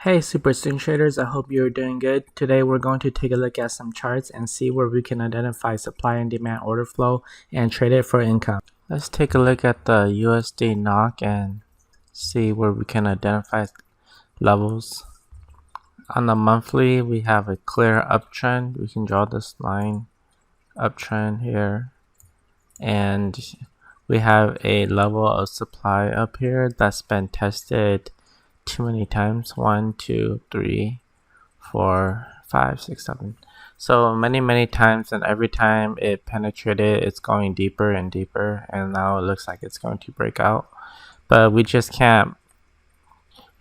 Hey super swing traders, I hope you're doing good. Today we're going to take a look at some charts and see where we can identify supply and demand order flow and trade it for income. Let's take a look at the USDNOK and see where we can identify levels. On the monthly, we have a clear uptrend. We can draw this line uptrend here, and we have a level of supply up here that's been tested too many times. 1, 2, 3, 4, 5, 6, 7. So many times, and every time it penetrated, it's going deeper and deeper, and now it looks like it's going to break out. But we just can't,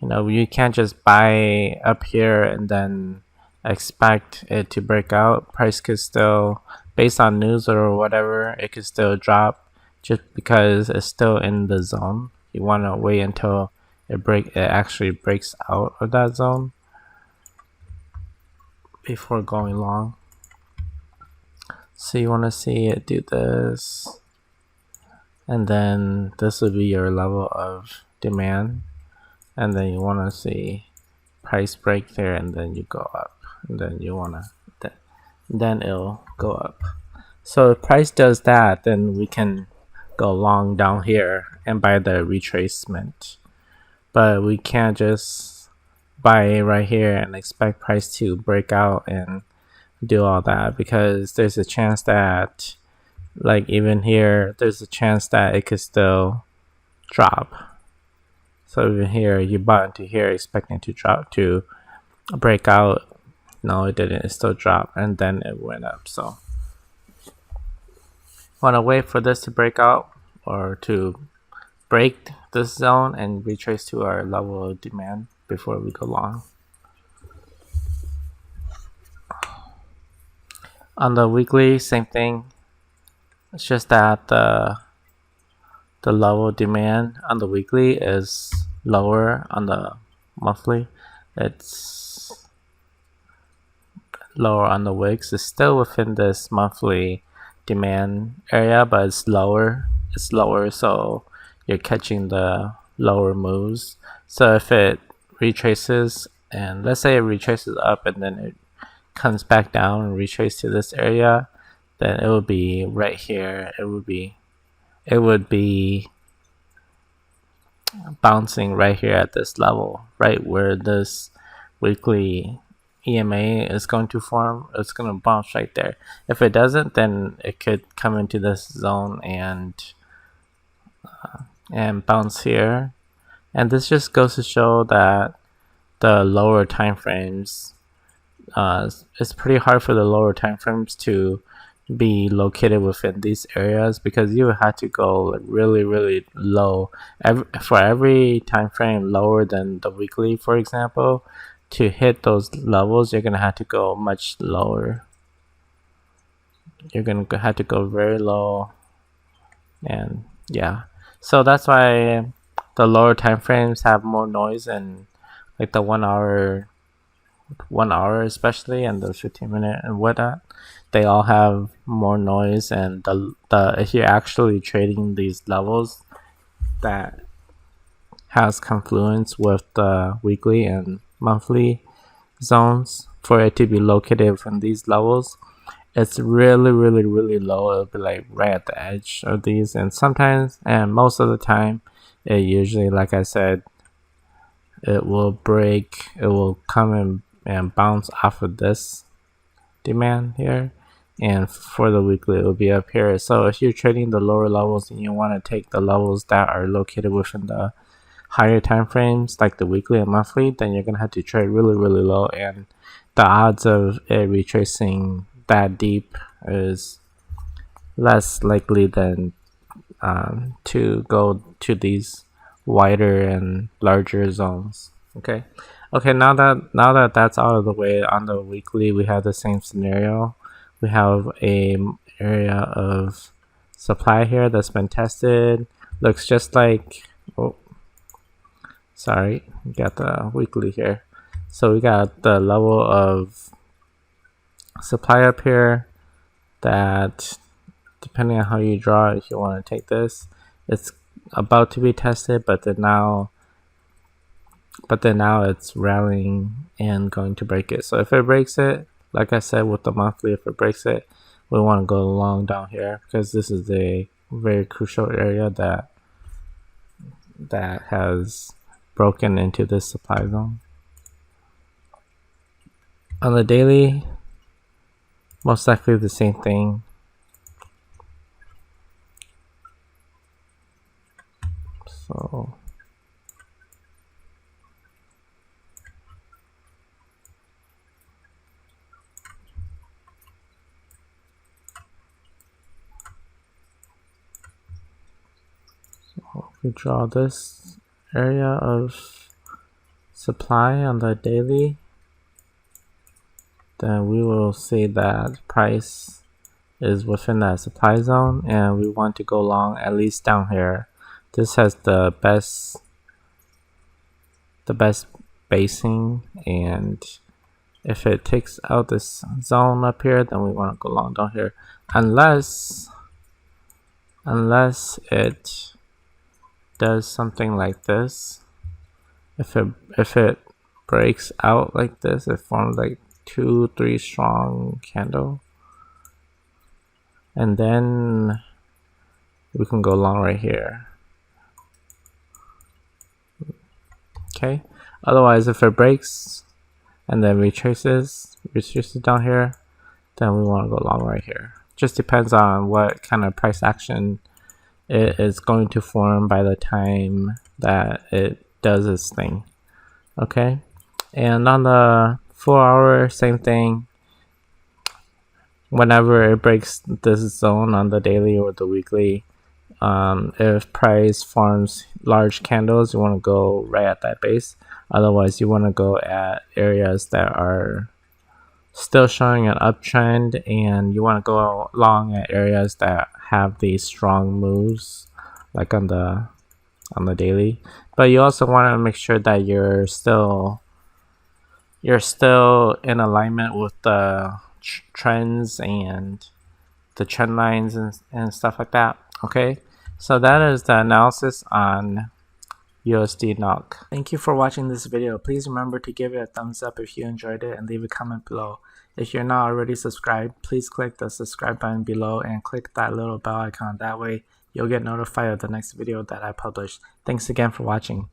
you can't just buy up here and then expect it to break out. Price could still, based on news or whatever, it could still drop just because it's still in the zone. You want to wait until it actually breaks out of that zone before going long. So you want to see it do this, and then this would be your level of demand, and then you want to see price break there, and then you go up, and then you want to then it'll go up. So if price does that, then we can go long down here and buy the retracement, but we can't just buy right here and expect price to break out and do all that, because there's a chance that, like, even here there's a chance that it could still drop. So even here you bought into here expecting to drop, to break out. No, it didn't. It still dropped, and then it went up. So want to wait for this to break out, or to break this zone and retrace to our level of demand before we go long. On the weekly, same thing. It's just that the level of demand on the weekly is lower. On the monthly, it's lower. On the wicks, it's still within this monthly demand area, but it's lower. It's lower, so you're catching the lower moves. So if it retraces, and let's say it retraces up and then it comes back down and retrace to this area, then it would be right here. It would be bouncing right here at this level, right where this weekly EMA is going to form. It's going to bounce right there. If it doesn't, then it could come into this zone and bounce here. And this just goes to show that the lower time frames, it's pretty hard for the lower time frames to be located within these areas, because you have to go really low. For every time frame lower than the weekly, for example, to hit those levels, you're gonna have to go much lower. You're gonna have to go very low, and yeah. So that's why the lower time frames have more noise, and like the 1 hour especially, and the 15-minute and whatnot, they all have more noise. And if you're actually trading these levels that has confluence with the weekly and monthly zones, for it to be located in these levels, it's really low. It'll be like right at the edge of these, and sometimes, and most of the time, it usually, like I said, it will break. It will come and bounce off of this demand here, and for the weekly it will be up here. So if you're trading the lower levels and you want to take the levels that are located within the higher time frames, like the weekly and monthly, then you're gonna have to trade really low, and the odds of it retracing that deep is less likely than to go to these wider and larger zones. Okay, now that that's out of the way, on the weekly we have the same scenario. We have a area of supply here that's been tested. Looks just like, oh sorry, we got the weekly here. So we got the level of supply up here that, depending on how you draw, if you want to take this, it's about to be tested, but then now but then now it's rallying and going to break it. So if it breaks it, like I said with the monthly, if it breaks it, we want to go long down here because this is a very crucial area that has broken into this supply zone. On the daily, most likely the same thing. So we draw this area of supply on the daily, then we will see that price is within that supply zone and we want to go long at least down here. This has the best basing, and if it takes out this zone up here, then we want to go long down here, unless it does something like this. If it breaks out like this, it forms like 2-3 strong candle, and then we can go long right here. Okay, otherwise if it breaks and then retraces down here, then we want to go long right here. Just depends on what kind of price action it is going to form by the time that it does its thing. Okay, and on the 4 hour, same thing. Whenever it breaks this zone on the daily or the weekly, if price forms large candles, you want to go right at that base. Otherwise, you want to go at areas that are still showing an uptrend, and you want to go long at areas that have these strong moves, like on the daily. But you also want to make sure that you're still in alignment with the trends and the trend lines and stuff like that. Okay, so that is the analysis on USDNOK. Thank you for watching this video. Please remember to give it a thumbs up if you enjoyed it and leave a comment below. If you're not already subscribed, please click the subscribe button below and click that little bell icon. That way you'll get notified of the next video that I publish. Thanks again for watching.